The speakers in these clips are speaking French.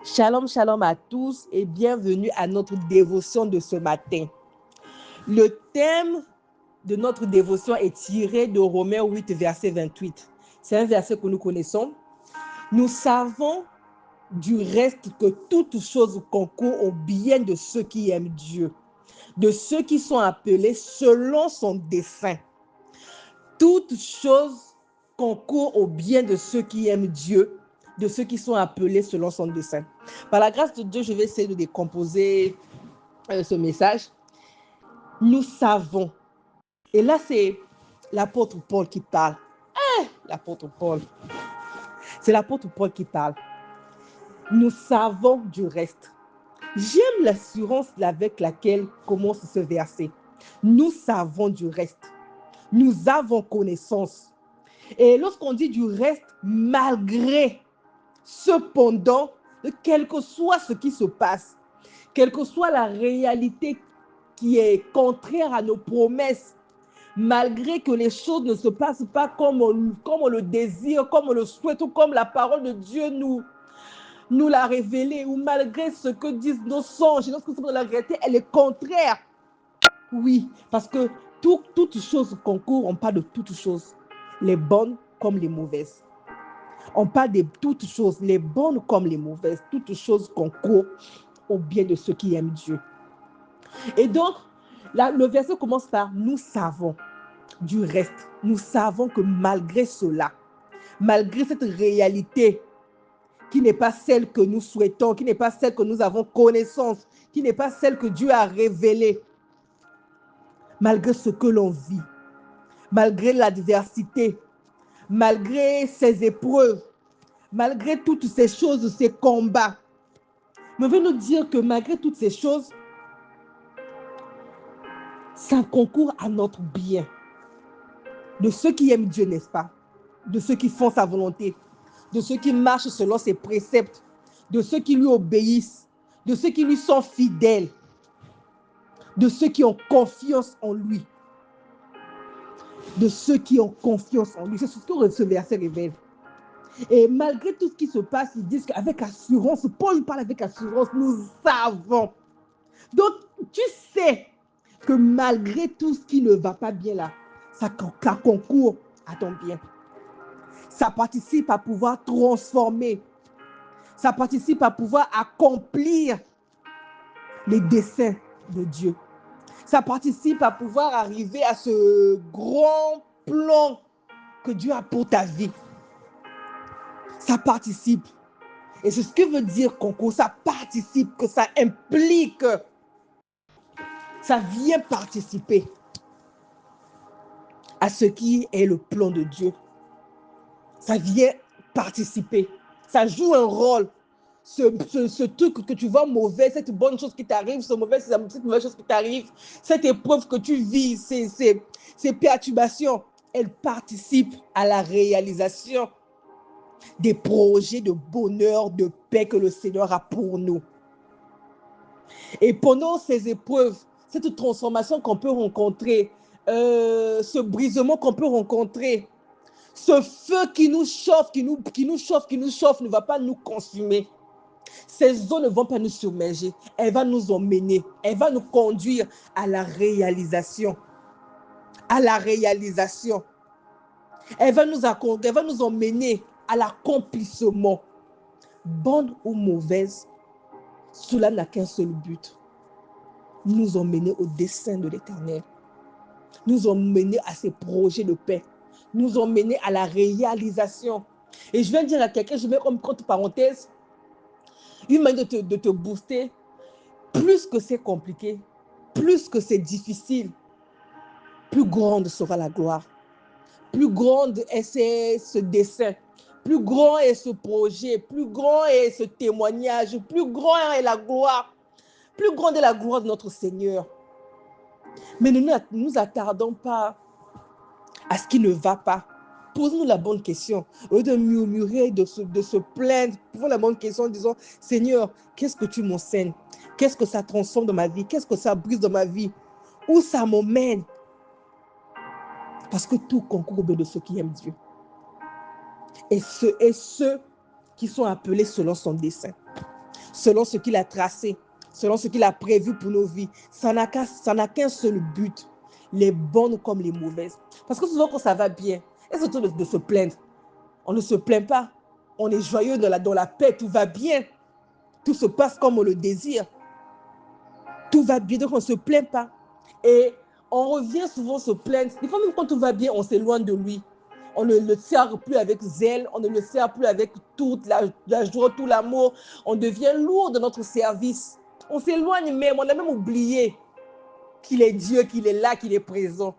Shalom, shalom à tous et bienvenue à notre dévotion de ce matin. Le thème de notre dévotion est tiré de Romains 8, verset 28. C'est un verset que nous connaissons. Nous savons du reste que toute chose concourt au bien de ceux qui aiment Dieu, de ceux qui sont appelés selon son dessein. Toute chose concourt au bien de ceux qui aiment Dieu, de ceux qui sont appelés selon son dessein. Par la grâce de Dieu, je vais essayer de décomposer ce message. Nous savons, et là c'est l'apôtre Paul qui parle. L'apôtre Paul, c'est l'apôtre Paul qui parle. Nous savons du reste. J'aime l'assurance avec laquelle commence ce verset. Nous savons du reste. Nous avons connaissance. Et lorsqu'on dit du reste, malgré, cependant, quel que soit ce qui se passe, quelle que soit la réalité qui est contraire à nos promesses, malgré que les choses ne se passent pas comme on le désire, comme on le souhaite, ou comme la parole de Dieu nous l'a révélé, ou malgré ce que disent nos songes, et lorsque la réalité, elle est contraire. Oui, parce que toutes choses concourent, on parle de toutes choses, les bonnes comme les mauvaises. On parle de toutes choses, les bonnes comme les mauvaises, toutes choses concourent au bien de ceux qui aiment Dieu. Et donc, là, le verset commence par « Nous savons du reste ». Nous savons que malgré cela, malgré cette réalité qui n'est pas celle que nous souhaitons, qui n'est pas celle que nous avons connaissance, qui n'est pas celle que Dieu a révélée, malgré ce que l'on vit, malgré l'adversité, malgré ces épreuves, malgré toutes ces choses, ces combats, mais veut nous dire que malgré toutes ces choses, ça concourt à notre bien. De ceux qui aiment Dieu, n'est-ce pas? De ceux qui font sa volonté, de ceux qui marchent selon ses préceptes, de ceux qui lui obéissent, de ceux qui lui sont fidèles, de ceux qui ont confiance en lui. De ceux qui ont confiance en lui. C'est ce que ce verset révèle. Et malgré tout ce qui se passe, ils disent qu'avec assurance, Paul parle avec assurance, nous savons. Donc, tu sais que malgré tout ce qui ne va pas bien là, ça concourt à ton bien. Ça participe à pouvoir transformer. Ça participe à pouvoir accomplir les desseins de Dieu. Ça participe à pouvoir arriver à ce grand plan que Dieu a pour ta vie. Ça participe. Et c'est ce que veut dire concours. Ça participe, que ça implique. Ça vient participer à ce qui est le plan de Dieu. Ça vient participer. Ça joue un rôle. Ce truc que tu vois mauvais, cette bonne chose qui t'arrive, cette mauvaise chose qui t'arrive, cette épreuve que tu vis, ces perturbations, elles participent à la réalisation des projets de bonheur, de paix que le Seigneur a pour nous. Et pendant ces épreuves, cette transformation qu'on peut rencontrer, ce brisement qu'on peut rencontrer, ce feu qui nous chauffe, qui nous chauffe, ne va pas nous consumer. Ces eaux ne vont pas nous submerger. Elle va nous emmener. Elle va nous conduire à la réalisation. À la réalisation. Elle va nous emmener à l'accomplissement. Bonne ou mauvaise, cela n'a qu'un seul but. Nous emmener au dessein de l'Éternel. Nous emmener à ces projets de paix. Nous emmener à la réalisation. Et je viens de dire à quelqu'un, je mets comme contre parenthèse, une manière de te booster. Plus que c'est compliqué, plus que c'est difficile, plus grande sera la gloire. Plus grande est ce dessein. Plus grand est ce projet. Plus grand est ce témoignage. Plus grand est la gloire. Plus grande est la gloire de notre Seigneur. Mais ne nous attardons pas à ce qui ne va pas. Posons-nous la bonne question. Au lieu de murmurer, de se plaindre, posons la bonne question en disant, Seigneur, qu'est-ce que tu m'enseignes? Qu'est-ce que ça transforme dans ma vie? Qu'est-ce que ça brise dans ma vie? Où ça m'emmène? Parce que tout concourt au bien de ceux qui aiment Dieu. Et ceux qui sont appelés selon son dessein. selon ce qu'il a tracé, selon ce qu'il a prévu pour nos vies. Ça n'a qu'un seul but, les bonnes comme les mauvaises. Parce que souvent quand ça va bien, et surtout de se plaindre, on ne se plaint pas. On est joyeux dans la paix, tout va bien. Tout se passe comme on le désire. Tout va bien, donc on ne se plaint pas. Et on revient souvent se plaindre. Des fois, même quand tout va bien, on s'éloigne de lui. On ne le sert plus avec zèle, on ne le sert plus avec toute la joie, tout l'amour. On devient lourd de notre service. On s'éloigne même, on a même oublié qu'il est Dieu, qu'il est là, qu'il est présent.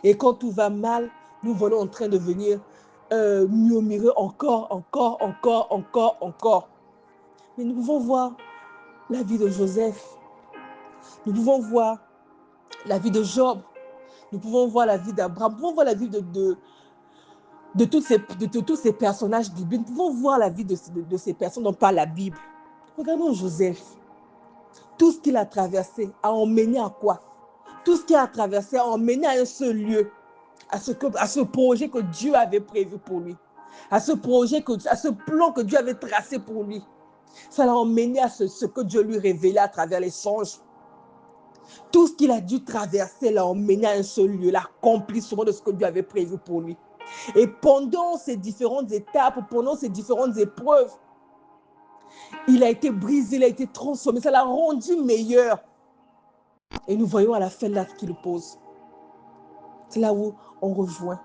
Et quand tout va mal, nous voilà en train de venir murmurer encore. Mais nous pouvons voir la vie de Joseph. Nous pouvons voir la vie de Job. Nous pouvons voir la vie d'Abraham. Nous pouvons voir la vie de tous ces personnages bibliques. Nous pouvons voir la vie de ces personnes dont parle la Bible. Regardons Joseph. Tout ce qu'il a traversé a emmené à quoi? Tout ce qu'il a traversé a emmené à un seul lieu, à ce projet que Dieu avait prévu pour lui, à ce plan que Dieu avait tracé pour lui. Ça l'a emmené à ce que Dieu lui révélait à travers les songes. Tout ce qu'il a dû traverser l'a emmené à un seul lieu, l'accomplissement de ce que Dieu avait prévu pour lui. Et pendant ces différentes étapes, pendant ces différentes épreuves, il a été brisé, il a été transformé, ça l'a rendu meilleur. Et nous voyons à la fin l'acte qu'il pose. C'est là où on rejoint.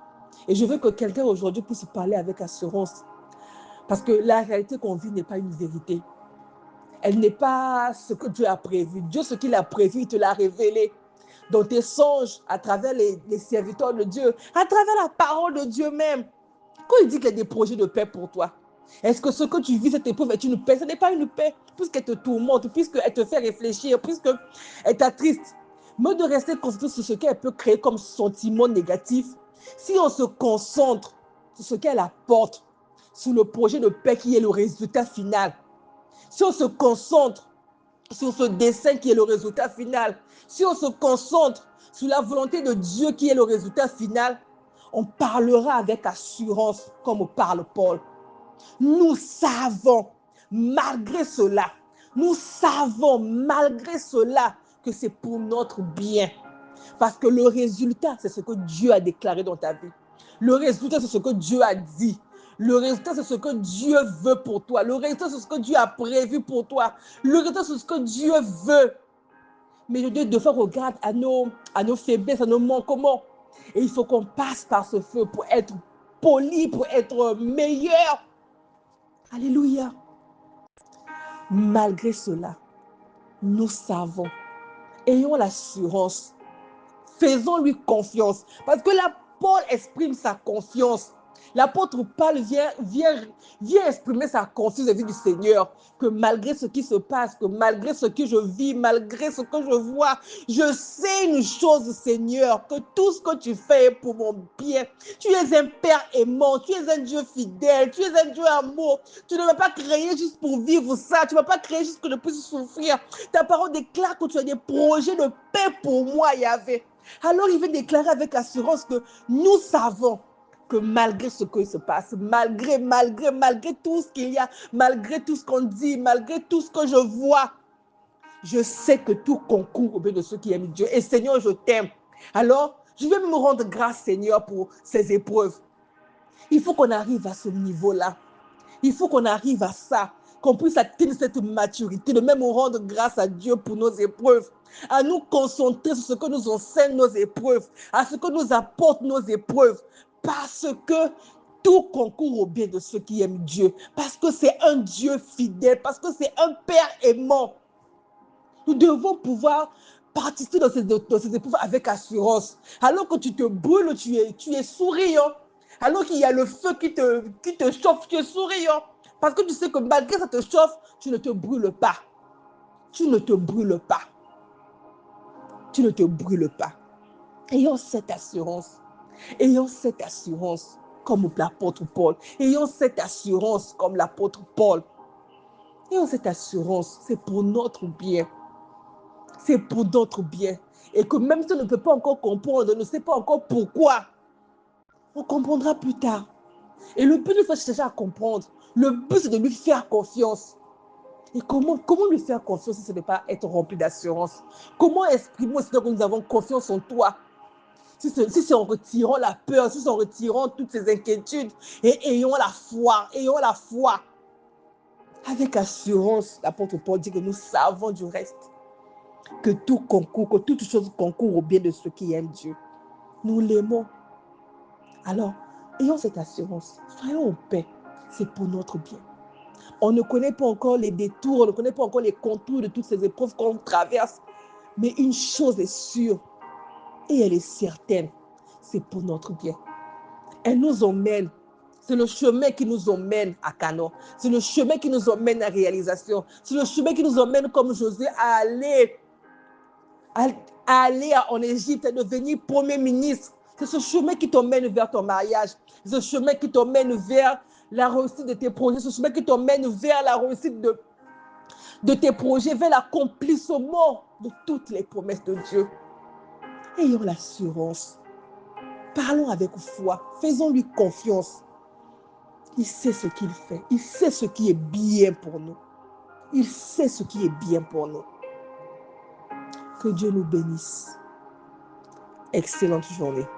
Et je veux que quelqu'un aujourd'hui puisse parler avec assurance. Parce que la réalité qu'on vit n'est pas une vérité. Elle n'est pas ce que Dieu a prévu. Dieu, ce qu'il a prévu, il te l'a révélé dans tes songes, à travers les serviteurs de Dieu, à travers la parole de Dieu même. Quand il dit qu'il y a des projets de paix pour toi, est-ce que ce que tu vis, cette épreuve, est une paix? Ce n'est pas une paix, puisqu'elle te tourmente, puisqu'elle te fait réfléchir, puisqu'elle t'attriste. Mais de rester concentré sur ce qu'elle peut créer comme sentiment négatif, si on se concentre sur ce qu'elle apporte, sur le projet de paix qui est le résultat final, si on se concentre sur ce dessein qui est le résultat final, si on se concentre sur la volonté de Dieu qui est le résultat final, on parlera avec assurance comme parle Paul. Nous savons, malgré cela, que c'est pour notre bien. Parce que le résultat, c'est ce que Dieu a déclaré dans ta vie. Le résultat, c'est ce que Dieu a dit. Le résultat, c'est ce que Dieu veut pour toi. Le résultat, c'est ce que Dieu a prévu pour toi. Le résultat, c'est ce que Dieu veut. Mais Dieu, de fois, regarde à nos faiblesses, à nos manquements. Et il faut qu'on passe par ce feu pour être poli, pour être meilleur. Alléluia. Malgré cela, nous savons, ayons l'assurance, faisons-lui confiance. Parce que là, Paul exprime sa confiance. L'apôtre Paul vient exprimer sa confiance vis-à-vis du Seigneur, que malgré ce qui se passe, que malgré ce que je vis, malgré ce que je vois, je sais une chose, Seigneur, que tout ce que tu fais est pour mon bien. Tu es un Père aimant, tu es un Dieu fidèle, tu es un Dieu amour. Tu ne m'as pas créé juste pour vivre ça, tu ne m'as pas créé juste que je puisse souffrir. Ta parole déclare que tu as des projets de paix pour moi, Yahvé. Alors il veut déclarer avec assurance que nous savons que malgré ce qui se passe, malgré tout ce qu'il y a, malgré tout ce qu'on dit, malgré tout ce que je vois, je sais que tout concourt au bien de ceux qui aiment Dieu. Et Seigneur, je t'aime. Alors, je vais me rendre grâce, Seigneur, pour ces épreuves. Il faut qu'on arrive à ce niveau-là. Il faut qu'on arrive à ça, qu'on puisse atteindre cette maturité, de même rendre grâce à Dieu pour nos épreuves, à nous concentrer sur ce que nous enseignent nos épreuves, à ce que nous apportent nos épreuves, parce que tout concourt au bien de ceux qui aiment Dieu, parce que c'est un Dieu fidèle, parce que c'est un Père aimant. Nous devons pouvoir participer dans ces épreuves avec assurance. Alors que tu te brûles, tu es souriant. Alors qu'il y a le feu qui te chauffe, tu es souriant. Parce que tu sais que malgré que ça te chauffe, tu ne te brûles pas. Tu ne te brûles pas. Tu ne te brûles pas. Ayons cette assurance. Ayons cette assurance comme l'apôtre Paul. Ayons cette assurance comme l'apôtre Paul. Ayons cette assurance. C'est pour notre bien. C'est pour notre bien. Et que même si on ne peut pas encore comprendre, on ne sait pas encore pourquoi, on comprendra plus tard. Et le but, il faut chercher à comprendre. Le but, c'est de lui faire confiance. Et comment lui faire confiance si ce n'est pas être rempli d'assurance? Comment exprimer au Seigneur que nous avons confiance en toi? Si c'est en retirant la peur, si c'est en retirant toutes ces inquiétudes, et ayons la foi, ayons la foi. Avec assurance, l'apôtre Paul dit que nous savons du reste, que tout concourt, que toute chose concourt au bien de ceux qui aiment Dieu. Nous l'aimons. Alors, ayons cette assurance, soyons en paix, c'est pour notre bien. On ne connaît pas encore les détours, on ne connaît pas encore les contours de toutes ces épreuves qu'on traverse, mais une chose est sûre, et elle est certaine, c'est pour notre bien. Elle nous emmène. C'est le chemin qui nous emmène à Canaan. C'est le chemin qui nous emmène à réalisation. C'est le chemin qui nous emmène, comme Josué, à aller en Égypte et devenir premier ministre. C'est ce chemin qui t'emmène vers ton mariage. C'est ce chemin qui t'emmène vers la réussite de tes projets. Ce chemin qui t'emmène vers la réussite de tes projets, vers l'accomplissement de toutes les promesses de Dieu. Ayons l'assurance. Parlons avec foi. Faisons-lui confiance. Il sait ce qu'il fait. Il sait ce qui est bien pour nous. Il sait ce qui est bien pour nous. Que Dieu nous bénisse. Excellente journée.